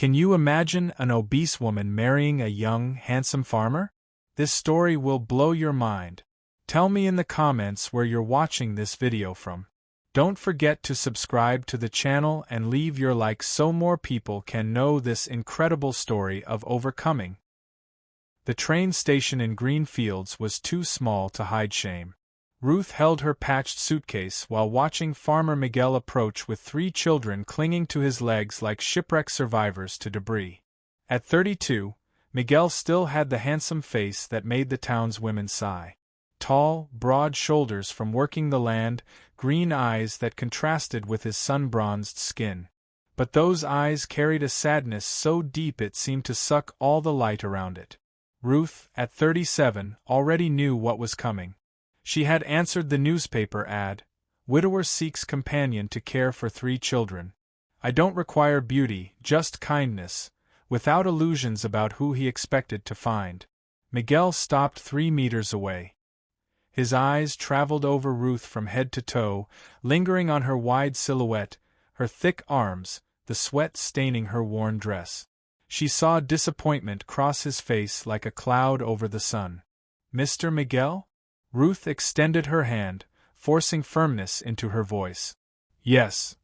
Can you imagine an obese woman marrying a young, handsome farmer? This story will blow your mind. Tell me in the comments where you're watching this video from. Don't forget to subscribe to the channel and leave your like so more people can know this incredible story of overcoming. The train station in Greenfields was too small to hide shame. Ruth held her patched suitcase while watching Farmer Miguel approach with 3 children clinging to his legs like shipwreck survivors to debris. At 32, Miguel still had the handsome face that made the town's women sigh. Tall, broad shoulders from working the land, green eyes that contrasted with his sun-bronzed skin. But those eyes carried a sadness so deep it seemed to suck all the light around it. Ruth, at 37, already knew what was coming. She had answered the newspaper ad, "Widower seeks companion to care for 3 children. I don't require beauty, just kindness," without illusions about who he expected to find. Miguel stopped 3 meters away. His eyes traveled over Ruth from head to toe, lingering on her wide silhouette, her thick arms, the sweat staining her worn dress. She saw disappointment cross his face like a cloud over the sun. "Mr. Miguel?" Ruth extended her hand, forcing firmness into her voice. "Yes."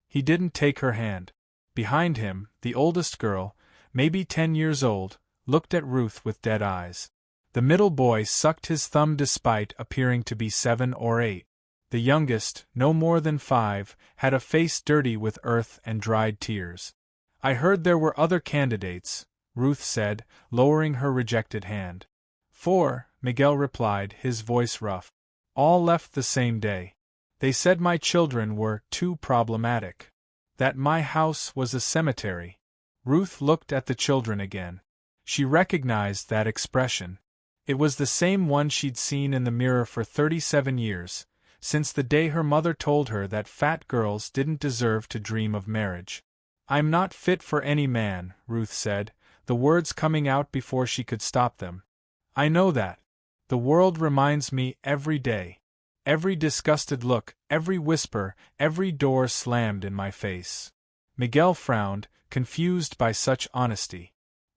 He didn't take her hand. Behind him, the oldest girl, maybe 10 years old, looked at Ruth with dead eyes. The middle boy sucked his thumb despite appearing to be 7 or 8. The youngest, no more than 5, had a face dirty with earth and dried tears. "I heard there were other candidates," Ruth said, lowering her rejected hand. 4, Miguel replied, his voice rough. "All left the same day. They said my children were too problematic. That my house was a cemetery." Ruth looked at the children again. She recognized that expression. It was the same one she'd seen in the mirror for 37 years, since the day her mother told her that fat girls didn't deserve to dream of marriage. "I'm not fit for any man," Ruth said, the words coming out before she could stop them. "I know that. The world reminds me every day. Every disgusted look, every whisper, every door slammed in my face." Miguel frowned, confused by such honesty.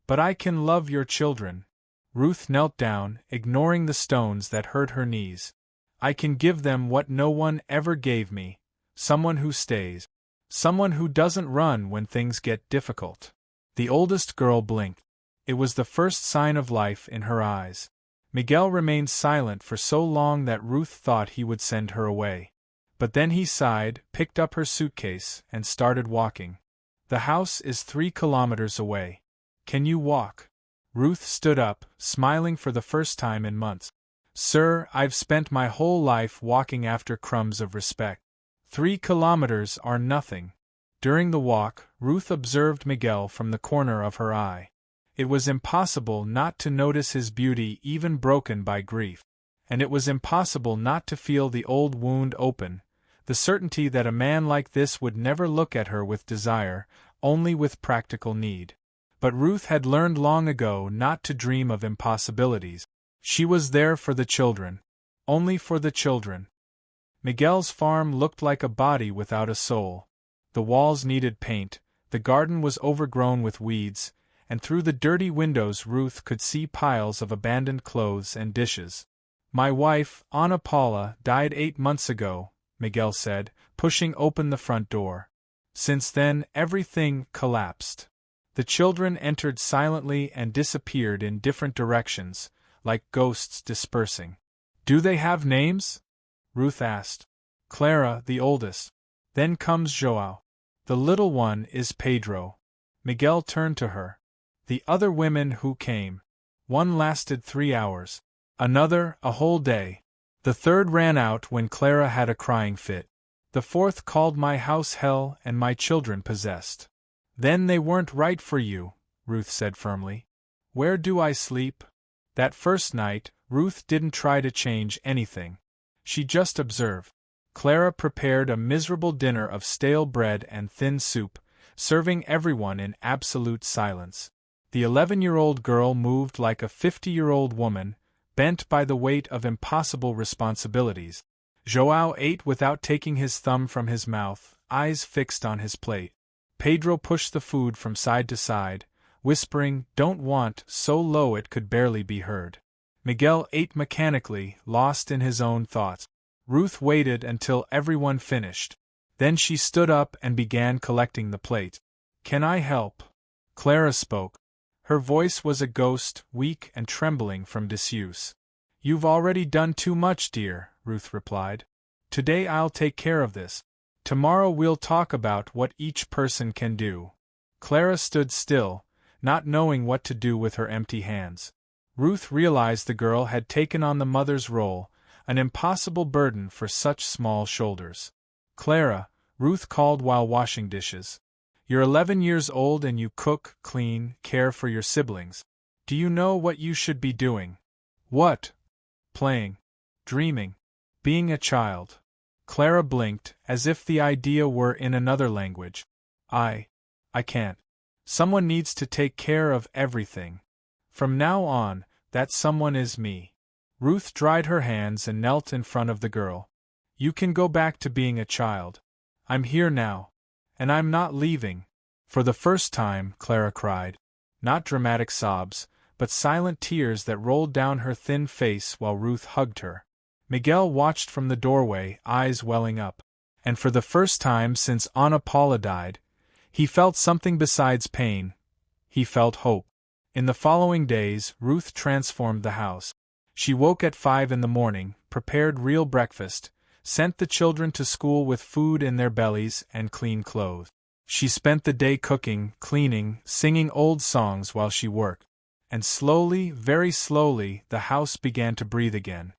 "But I can love your children." Ruth knelt down, ignoring the stones that hurt her knees. "I can give them what no one ever gave me, someone who stays. Someone who doesn't run when things get difficult." The oldest girl blinked. It was the first sign of life in her eyes. Miguel remained silent for so long that Ruth thought he would send her away. But then he sighed, picked up her suitcase, and started walking. "The house is 3 kilometers away. Can you walk?" Ruth stood up, smiling for the first time in months. "Sir, I've spent my whole life walking after crumbs of respect. 3 kilometers are nothing." During the walk, Ruth observed Miguel from the corner of her eye. It was impossible not to notice his beauty even broken by grief. And it was impossible not to feel the old wound open, the certainty that a man like this would never look at her with desire, only with practical need. But Ruth had learned long ago not to dream of impossibilities. She was there for the children. Only for the children. Miguel's farm looked like a body without a soul. The walls needed paint, the garden was overgrown with weeds, and through the dirty windows Ruth could see piles of abandoned clothes and dishes. "My wife, Ana Paula, died 8 months ago," Miguel said, pushing open the front door. "Since then, everything collapsed." The children entered silently and disappeared in different directions, like ghosts dispersing. "Do they have names?" Ruth asked. "Clara, the oldest. Then comes Joao. The little one is Pedro." Miguel turned to her. "The other women who came. One lasted 3 hours. Another, a whole day. The third ran out when Clara had a crying fit. The fourth called my house hell and my children possessed." "Then they weren't right for you," Ruth said firmly. "Where do I sleep?" That first night, Ruth didn't try to change anything. She just observed. Clara prepared a miserable dinner of stale bread and thin soup, serving everyone in absolute silence. The 11-year-old girl moved like a 50-year-old woman, bent by the weight of impossible responsibilities. Joao ate without taking his thumb from his mouth, eyes fixed on his plate. Pedro pushed the food from side to side, whispering, "Don't want," so low it could barely be heard. Miguel ate mechanically, lost in his own thoughts. Ruth waited until everyone finished. Then she stood up and began collecting the plate. "Can I help?" Clara spoke. Her voice was a ghost, weak and trembling from disuse. "You've already done too much, dear," Ruth replied. "Today I'll take care of this. Tomorrow we'll talk about what each person can do." Clara stood still, not knowing what to do with her empty hands. Ruth realized the girl had taken on the mother's role, an impossible burden for such small shoulders. "Clara," Ruth called while washing dishes. "You're 11 years old and you cook, clean, care for your siblings. Do you know what you should be doing?" "What?" "Playing. Dreaming. Being a child." Clara blinked, as if the idea were in another language. I can't. Someone needs to take care of everything. From now on, that someone is me." Ruth dried her hands and knelt in front of the girl. "You can go back to being a child. I'm here now. And I'm not leaving." For the first time, Clara cried. Not dramatic sobs, but silent tears that rolled down her thin face while Ruth hugged her. Miguel watched from the doorway, eyes welling up. And for the first time since Ana Paula died, he felt something besides pain. He felt hope. In the following days, Ruth transformed the house. She woke at 5 in the morning, prepared real breakfast, sent the children to school with food in their bellies and clean clothes. She spent the day cooking, cleaning, singing old songs while she worked. And slowly, very slowly, the house began to breathe again.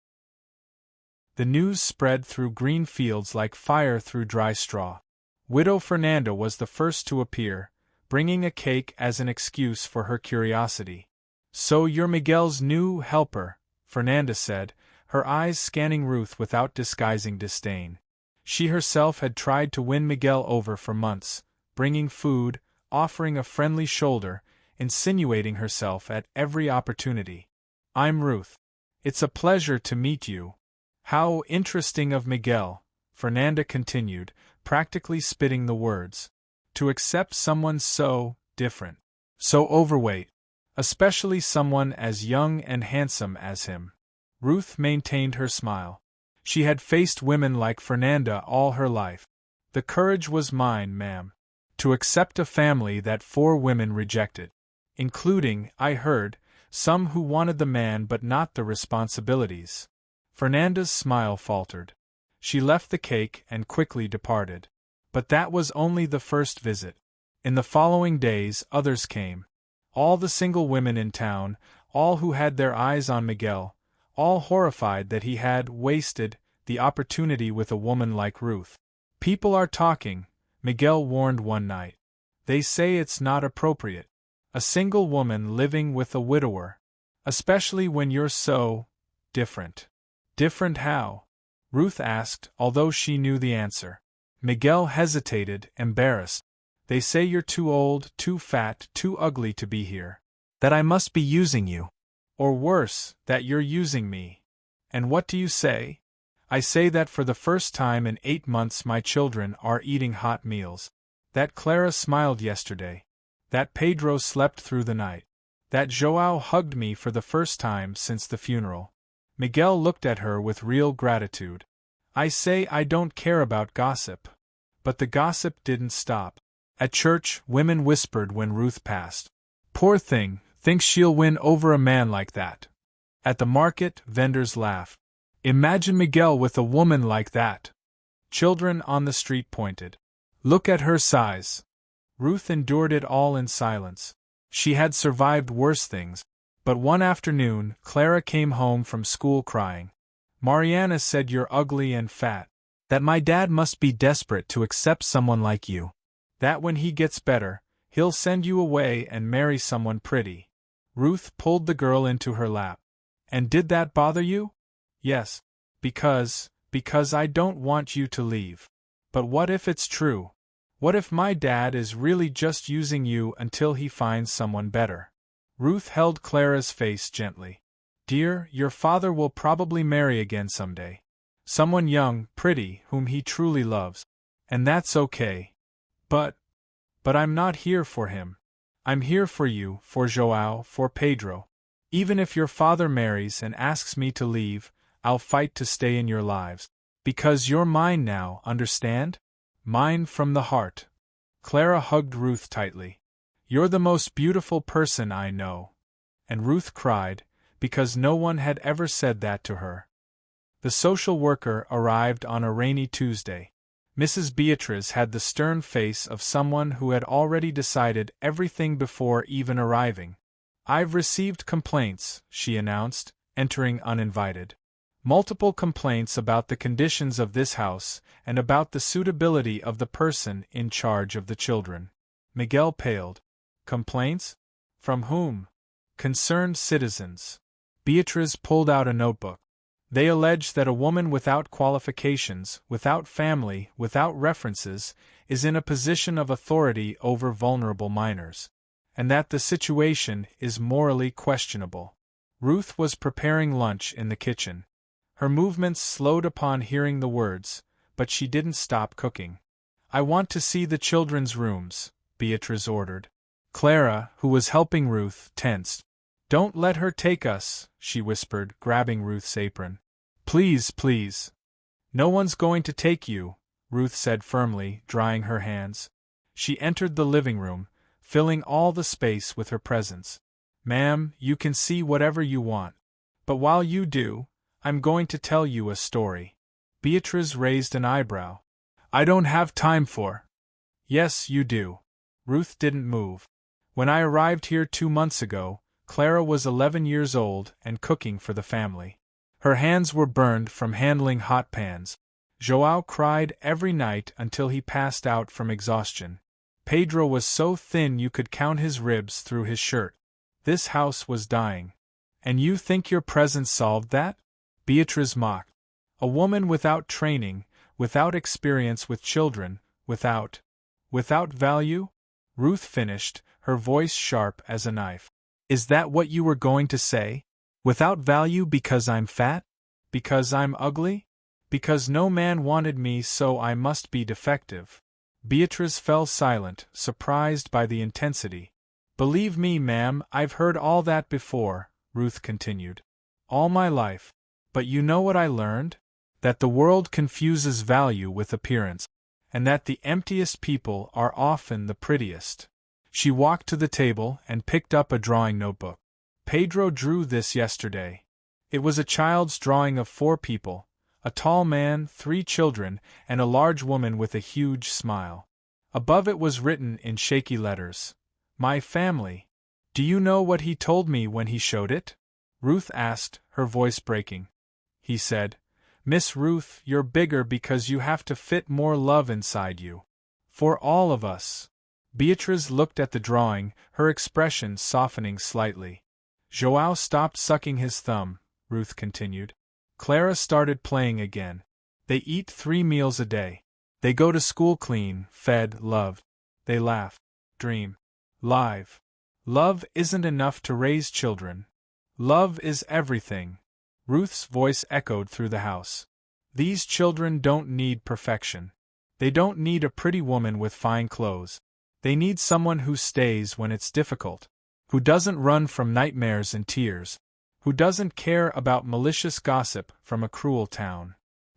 The news spread through green fields like fire through dry straw. Widow Fernanda was the first to appear, bringing a cake as an excuse for her curiosity. "So you're Miguel's new helper," Fernanda said, her eyes scanning Ruth without disguising disdain. She herself had tried to win Miguel over for months, bringing food, offering a friendly shoulder, insinuating herself at every opportunity. "I'm Ruth. It's a pleasure to meet you." "How interesting of Miguel," Fernanda continued, practically spitting the words. "To accept someone so different, so overweight, especially someone as young and handsome as him." Ruth maintained her smile. She had faced women like Fernanda all her life. "The courage was mine, ma'am. To accept a family that 4 women rejected. Including, I heard, some who wanted the man but not the responsibilities." Fernanda's smile faltered. She left the cake and quickly departed. But that was only the first visit. In the following days, others came. All the single women in town, all who had their eyes on Miguel, all horrified that he had wasted the opportunity with a woman like Ruth. "People are talking," Miguel warned one night. "They say it's not appropriate. A single woman living with a widower. Especially when you're so different." "Different how?" Ruth asked, although she knew the answer. Miguel hesitated, embarrassed. "They say you're too old, too fat, too ugly to be here. That I must be using you. Or worse, that you're using me. And what do you say?" "I say that for the first time in 8 months my children are eating hot meals. That Clara smiled yesterday. That Pedro slept through the night. That Joao hugged me for the first time since the funeral." Miguel looked at her with real gratitude. "I say I don't care about gossip." But the gossip didn't stop. At church, women whispered when Ruth passed. "Poor thing, thinks she'll win over a man like that." At the market, vendors laughed. "Imagine Miguel with a woman like that." Children on the street pointed. "Look at her size." Ruth endured it all in silence. She had survived worse things. But one afternoon, Clara came home from school crying. "Mariana said you're ugly and fat. That my dad must be desperate to accept someone like you. That when he gets better, he'll send you away and marry someone pretty." Ruth pulled the girl into her lap. "And did that bother you?" "Yes. Because I don't want you to leave." "But what if it's true? What if my dad is really just using you until he finds someone better?" Ruth held Clara's face gently. "Dear, your father will probably marry again someday. Someone young, pretty, whom he truly loves. And that's okay. But But I'm not here for him. I'm here for you, for Joao, for Pedro. Even if your father marries and asks me to leave, I'll fight to stay in your lives. Because you're mine now, understand? Mine from the heart. Clara hugged Ruth tightly. You're the most beautiful person I know. And Ruth cried, because no one had ever said that to her. The social worker arrived on a rainy Tuesday. Mrs. Beatriz had the stern face of someone who had already decided everything before even arriving. I've received complaints, she announced, entering uninvited. Multiple complaints about the conditions of this house and about the suitability of the person in charge of the children. Miguel paled. Complaints? From whom? Concerned citizens. Beatriz pulled out a notebook. They allege that a woman without qualifications, without family, without references, is in a position of authority over vulnerable minors, and that the situation is morally questionable. Ruth was preparing lunch in the kitchen. Her movements slowed upon hearing the words, but she didn't stop cooking. I want to see the children's rooms, Beatriz ordered. Clara, who was helping Ruth, tensed. Don't let her take us, she whispered, grabbing Ruth's apron. Please, please. No one's going to take you, Ruth said firmly, drying her hands. She entered the living room, filling all the space with her presence. Ma'am, you can see whatever you want. But while you do, I'm going to tell you a story. Beatriz raised an eyebrow. I don't have time for. Yes, you do. Ruth didn't move. When I arrived here 2 months ago, Clara was 11 years old and cooking for the family. Her hands were burned from handling hot pans. Joao cried every night until he passed out from exhaustion. Pedro was so thin you could count his ribs through his shirt. This house was dying. And you think your presence solved that? Beatriz mocked. A woman without training, without experience with children, without value? Ruth finished, her voice sharp as a knife. Is that what you were going to say? Without value because I'm fat? Because I'm ugly? Because no man wanted me, so I must be defective. Beatriz fell silent, surprised by the intensity. Believe me, ma'am, I've heard all that before, Ruth continued. All my life. But you know what I learned? That the world confuses value with appearance, and that the emptiest people are often the prettiest. She walked to the table and picked up a drawing notebook. Pedro drew this yesterday. It was a child's drawing of 4 people, a tall man, 3 children, and a large woman with a huge smile. Above it was written in shaky letters, My family. Do you know what he told me when he showed it? Ruth asked, her voice breaking. He said, Miss Ruth, you're bigger because you have to fit more love inside you. For all of us. Beatriz looked at the drawing, her expression softening slightly. Joao stopped sucking his thumb, Ruth continued. Clara started playing again. They eat 3 meals a day. They go to school clean, fed, loved. They laugh, dream, live. Love isn't enough to raise children. Love is everything. Ruth's voice echoed through the house. These children don't need perfection. They don't need a pretty woman with fine clothes. They need someone who stays when it's difficult, who doesn't run from nightmares and tears, who doesn't care about malicious gossip from a cruel town.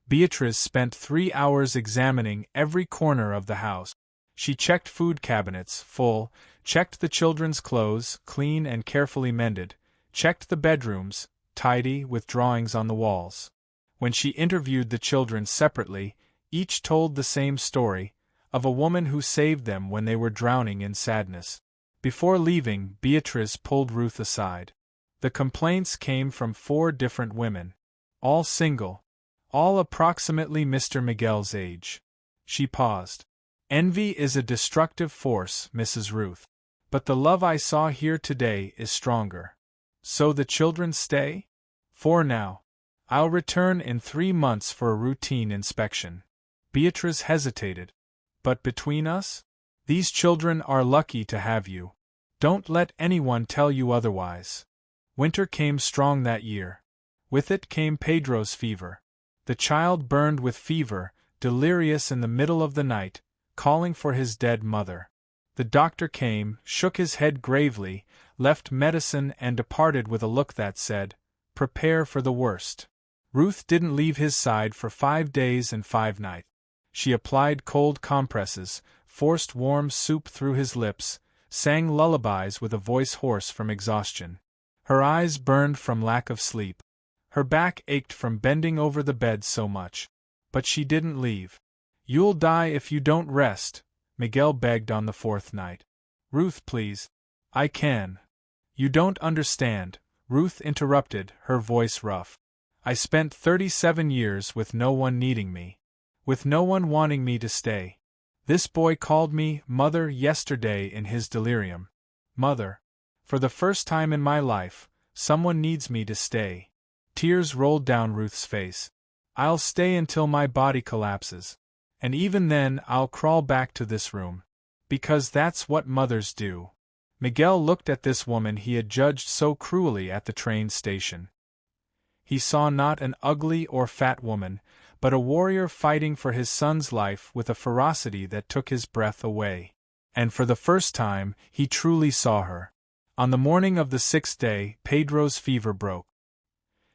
Beatriz spent 3 hours examining every corner of the house. She checked food cabinets, full, checked the children's clothes, clean and carefully mended, checked the bedrooms, tidy with drawings on the walls. When she interviewed the children separately, each told the same story, of a woman who saved them when they were drowning in sadness. Before leaving, Beatriz pulled Ruth aside. The complaints came from 4 different women, all single, all approximately Mr. Miguel's age. She paused. Envy is a destructive force, Mrs. Ruth. But the love I saw here today is stronger. So the children stay? For now. I'll return in 3 months for a routine inspection. Beatriz hesitated. But between us? These children are lucky to have you. Don't let anyone tell you otherwise. Winter came strong that year. With it came Pedro's fever. The child burned with fever, delirious in the middle of the night, calling for his dead mother. The doctor came, shook his head gravely, left medicine and departed with a look that said, "Prepare for the worst." Ruth didn't leave his side for 5 days and 5 nights. She applied cold compresses, forced warm soup through his lips, sang lullabies with a voice hoarse from exhaustion. Her eyes burned from lack of sleep. Her back ached from bending over the bed so much. But she didn't leave. "You'll die if you don't rest," Miguel begged on the 4th night. "Ruth, please. I can." "You don't understand," Ruth interrupted, her voice rough. "I spent 37 years with no one needing me. With no one wanting me to stay. This boy called me mother yesterday in his delirium. Mother. For the first time in my life, someone needs me to stay." Tears rolled down Ruth's face. "I'll stay until my body collapses. And even then I'll crawl back to this room. Because that's what mothers do." Miguel looked at this woman he had judged so cruelly at the train station. He saw not an ugly or fat woman, but a warrior fighting for his son's life with a ferocity that took his breath away. And for the first time, he truly saw her. On the morning of the 6th day, Pedro's fever broke.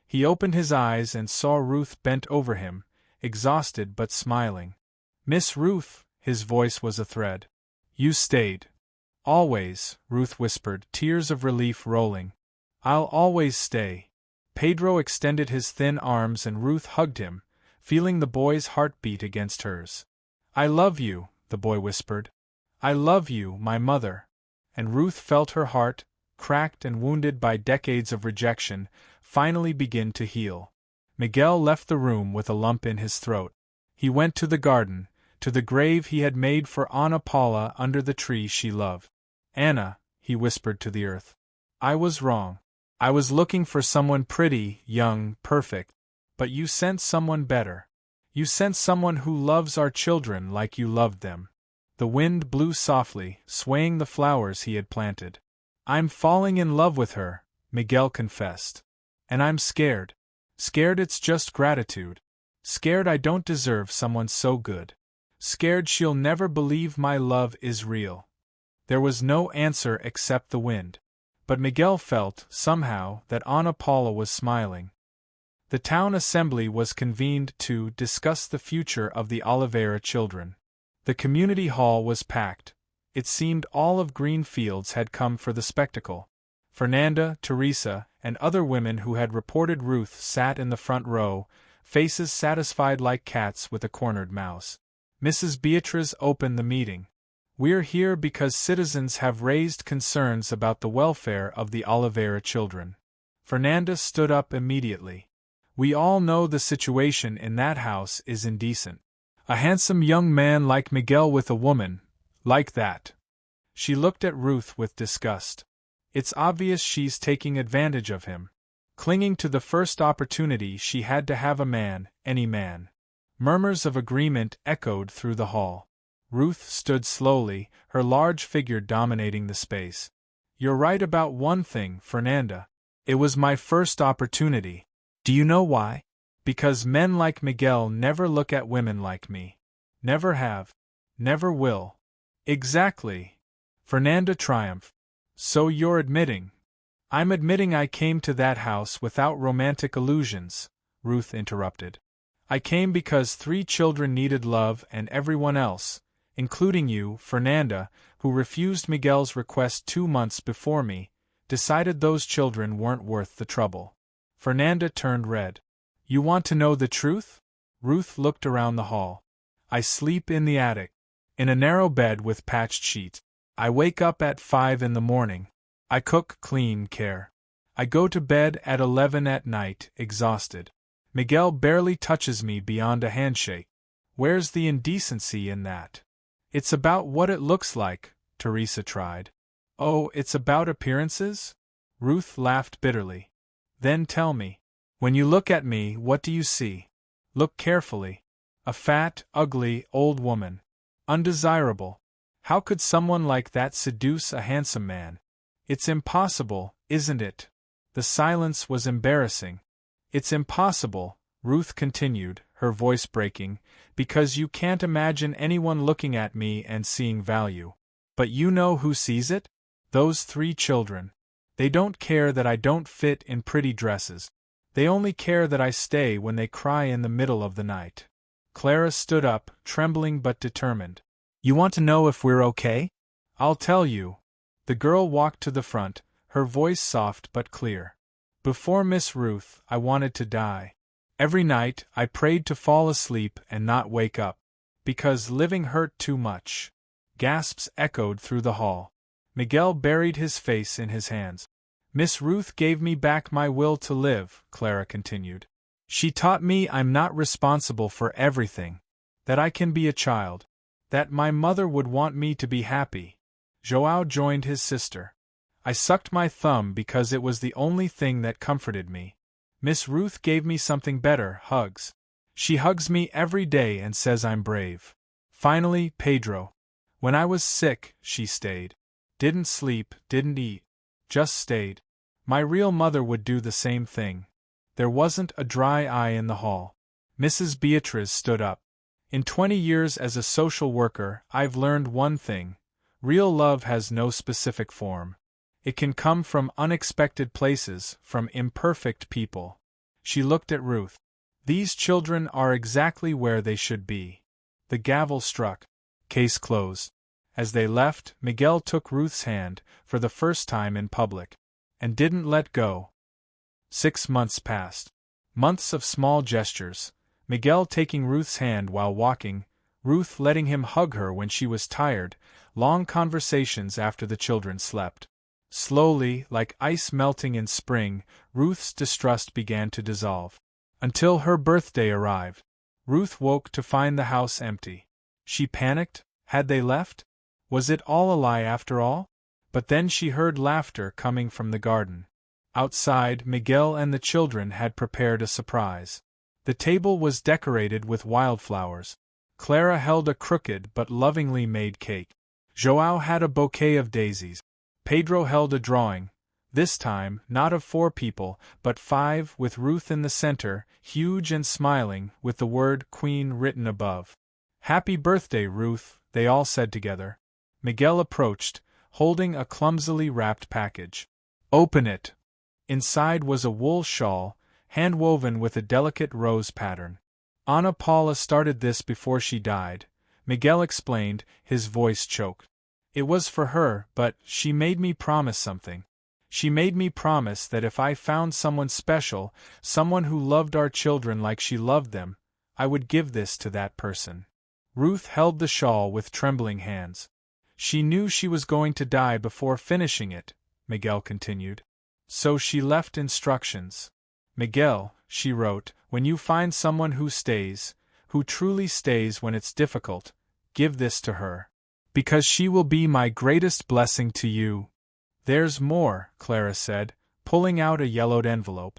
He opened his eyes and saw Ruth bent over him, exhausted but smiling. "Miss Ruth," his voice was a thread. "You stayed." "Always," Ruth whispered, tears of relief rolling. "I'll always stay." Pedro extended his thin arms and Ruth hugged him, feeling the boy's heart beat against hers. "I love you," the boy whispered. "I love you, my mother." And Ruth felt her heart, cracked and wounded by decades of rejection, finally begin to heal. Miguel left the room with a lump in his throat. He went to the garden, to the grave he had made for Ana Paula under the tree she loved. "Anna," he whispered to the earth, "I was wrong. I was looking for someone pretty, young, perfect. But you sent someone better. You sent someone who loves our children like you loved them." The wind blew softly, swaying the flowers he had planted. "I'm falling in love with her," Miguel confessed. "And I'm scared. Scared it's just gratitude. Scared I don't deserve someone so good. Scared she'll never believe my love is real." There was no answer except the wind. But Miguel felt, somehow, that Ana Paula was smiling. The town assembly was convened to discuss the future of the Oliveira children. The community hall was packed. It seemed all of Greenfields had come for the spectacle. Fernanda, Teresa, and other women who had reported Ruth sat in the front row, faces satisfied like cats with a cornered mouse. Mrs. Beatriz opened the meeting. "We're here because citizens have raised concerns about the welfare of the Oliveira children." Fernanda stood up immediately. "We all know the situation in that house is indecent. A handsome young man like Miguel with a woman like that." She looked at Ruth with disgust. "It's obvious she's taking advantage of him. Clinging to the first opportunity she had to have a man, any man." Murmurs of agreement echoed through the hall. Ruth stood slowly, her large figure dominating the space. "You're right about one thing, Fernanda. It was my first opportunity. Do you know why? Because men like Miguel never look at women like me. Never have. Never will." "Exactly." Fernanda triumphed. "So you're admitting?" "I'm admitting I came to that house without romantic illusions," Ruth interrupted. "I came because 3 children needed love and everyone else, including you, Fernanda, who refused Miguel's request 2 months before me, decided those children weren't worth the trouble." Fernanda turned red. "You want to know the truth?" Ruth looked around the hall. "I sleep in the attic. In a narrow bed with patched sheets. I wake up at 5 in the morning. I cook, clean, care. I go to bed at 11 at night, exhausted. Miguel barely touches me beyond a handshake. Where's the indecency in that?" "It's about what it looks like," Teresa tried. "Oh, it's about appearances?" Ruth laughed bitterly. "Then tell me. When you look at me, what do you see? Look carefully. A fat, ugly, old woman. Undesirable. How could someone like that seduce a handsome man? It's impossible, isn't it?" The silence was embarrassing. "It's impossible," Ruth continued, her voice breaking, "because you can't imagine anyone looking at me and seeing value. But you know who sees it? Those 3 children. They don't care that I don't fit in pretty dresses. They only care that I stay when they cry in the middle of the night. Clara stood up, trembling but determined. You want to know if we're okay? I'll tell you. The girl walked to the front, her voice soft but clear. Before Miss Ruth, I wanted to die. Every night, I prayed to fall asleep and not wake up. Because living hurt too much. Gasps echoed through the hall. Miguel buried his face in his hands. Miss Ruth gave me back my will to live, Clara continued. She taught me I'm not responsible for everything. That I can be a child. That my mother would want me to be happy. João joined his sister. I sucked my thumb because it was the only thing that comforted me. Miss Ruth gave me something better, hugs. She hugs me every day and says I'm brave. Finally, Pedro. When I was sick, she stayed. Didn't sleep, didn't eat. Just stayed. My real mother would do the same thing. There wasn't a dry eye in the hall. Mrs. Beatriz stood up. In 20 years as a social worker, I've learned one thing. Real love has no specific form. It can come from unexpected places, from imperfect people. She looked at Ruth. These children are exactly where they should be. The gavel struck. Case closed. As they left, Miguel took Ruth's hand, for the first time in public. And didn't let go. 6 months passed. Months of small gestures. Miguel taking Ruth's hand while walking, Ruth letting him hug her when she was tired, long conversations after the children slept. Slowly, like ice melting in spring, Ruth's distrust began to dissolve. Until her birthday arrived. Ruth woke to find the house empty. She panicked. Had they left? Was it all a lie after all? But then she heard laughter coming from the garden. Outside, Miguel and the children had prepared a surprise. The table was decorated with wildflowers. Clara held a crooked but lovingly made cake. João had a bouquet of daisies. Pedro held a drawing, this time not of 4 people, but 5, with Ruth in the center, huge and smiling, with the word Queen written above. Happy birthday, Ruth, they all said together. Miguel approached, holding a clumsily wrapped package. Open it. Inside was a wool shawl, hand-woven with a delicate rose pattern. Ana Paula started this before she died, Miguel explained, his voice choked. It was for her, but she made me promise something. She made me promise that if I found someone special, someone who loved our children like she loved them, I would give this to that person. Ruth held the shawl with trembling hands. She knew she was going to die before finishing it, Miguel continued. So she left instructions. Miguel, she wrote, when you find someone who stays, who truly stays when it's difficult, give this to her. Because she will be my greatest blessing to you. There's more, Clara said, pulling out a yellowed envelope.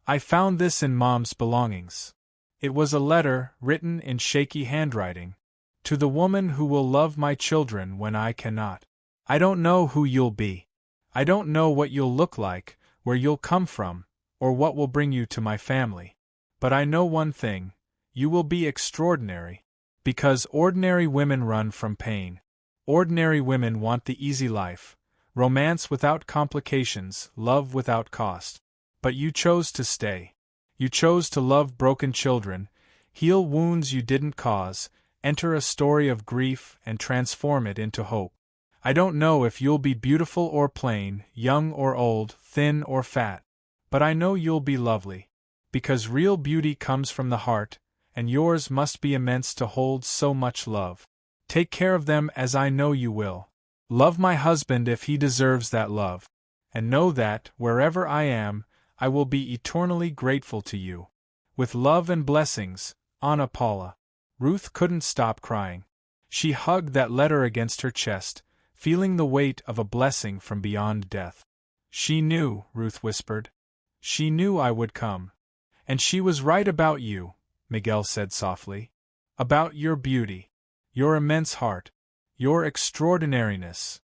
I found this in Mom's belongings. It was a letter, written in shaky handwriting. To the woman who will love my children when I cannot. I don't know who you'll be. I don't know what you'll look like, where you'll come from, or what will bring you to my family. But I know one thing, you will be extraordinary. Because ordinary women run from pain. Ordinary women want the easy life, romance without complications, love without cost. But you chose to stay. You chose to love broken children, heal wounds you didn't cause, enter a story of grief and transform it into hope. I don't know if you'll be beautiful or plain, young or old, thin or fat. But I know you'll be lovely. Because real beauty comes from the heart, and yours must be immense to hold so much love. Take care of them as I know you will. Love my husband if he deserves that love. And know that, wherever I am, I will be eternally grateful to you. With love and blessings, Ana Paula. Ruth couldn't stop crying. She hugged that letter against her chest, feeling the weight of a blessing from beyond death. She knew, Ruth whispered. She knew I would come. And she was right about you, Miguel said softly. About your beauty. Your immense heart. Your extraordinariness.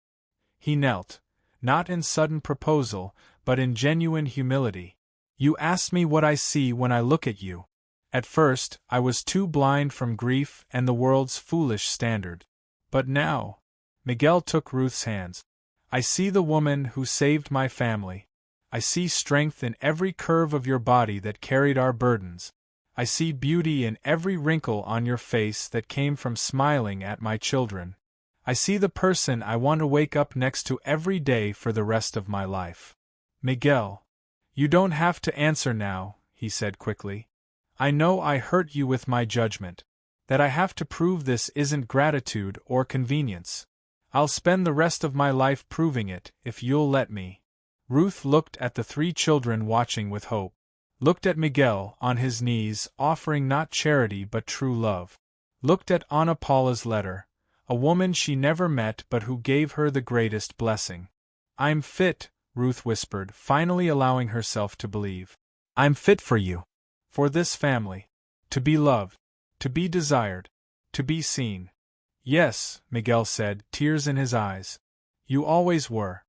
He knelt, not in sudden proposal, but in genuine humility. You asked me what I see when I look at you. At first, I was too blind from grief and the world's foolish standard. But now, Miguel took Ruth's hands. I see the woman who saved my family. I see strength in every curve of your body that carried our burdens. I see beauty in every wrinkle on your face that came from smiling at my children. I see the person I want to wake up next to every day for the rest of my life. Miguel. You don't have to answer now, he said quickly. I know I hurt you with my judgment. That I have to prove this isn't gratitude or convenience. I'll spend the rest of my life proving it, if you'll let me. Ruth looked at the 3 children watching with hope. Looked at Miguel on his knees, offering not charity but true love. Looked at Ana Paula's letter, a woman she never met but who gave her the greatest blessing. I'm fit, Ruth whispered, finally allowing herself to believe. I'm fit for you. For this family. To be loved. To be desired. To be seen. Yes, Miguel said, tears in his eyes. You always were.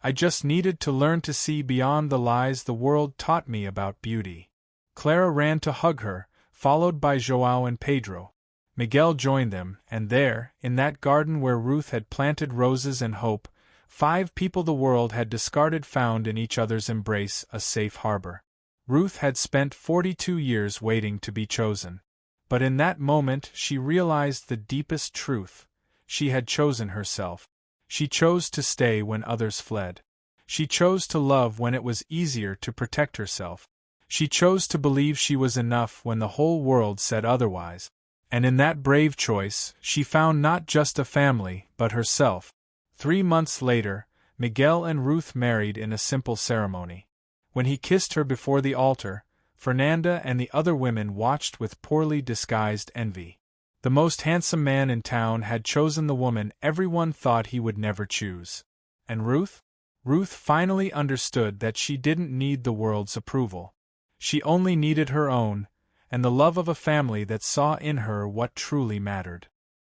I just needed to learn to see beyond the lies the world taught me about beauty. Clara ran to hug her, followed by João and Pedro. Miguel joined them, and there, in that garden where Ruth had planted roses and hope, 5 people the world had discarded found in each other's embrace a safe harbor. Ruth had spent 42 years waiting to be chosen. But in that moment she realized the deepest truth. She had chosen herself. She chose to stay when others fled. She chose to love when it was easier to protect herself. She chose to believe she was enough when the whole world said otherwise. And in that brave choice, she found not just a family, but herself. 3 months later, Miguel and Ruth married in a simple ceremony. When he kissed her before the altar, Fernanda and the other women watched with poorly disguised envy. The most handsome man in town had chosen the woman everyone thought he would never choose. And Ruth? Ruth finally understood that she didn't need the world's approval. She only needed her own, and the love of a family that saw in her what truly mattered.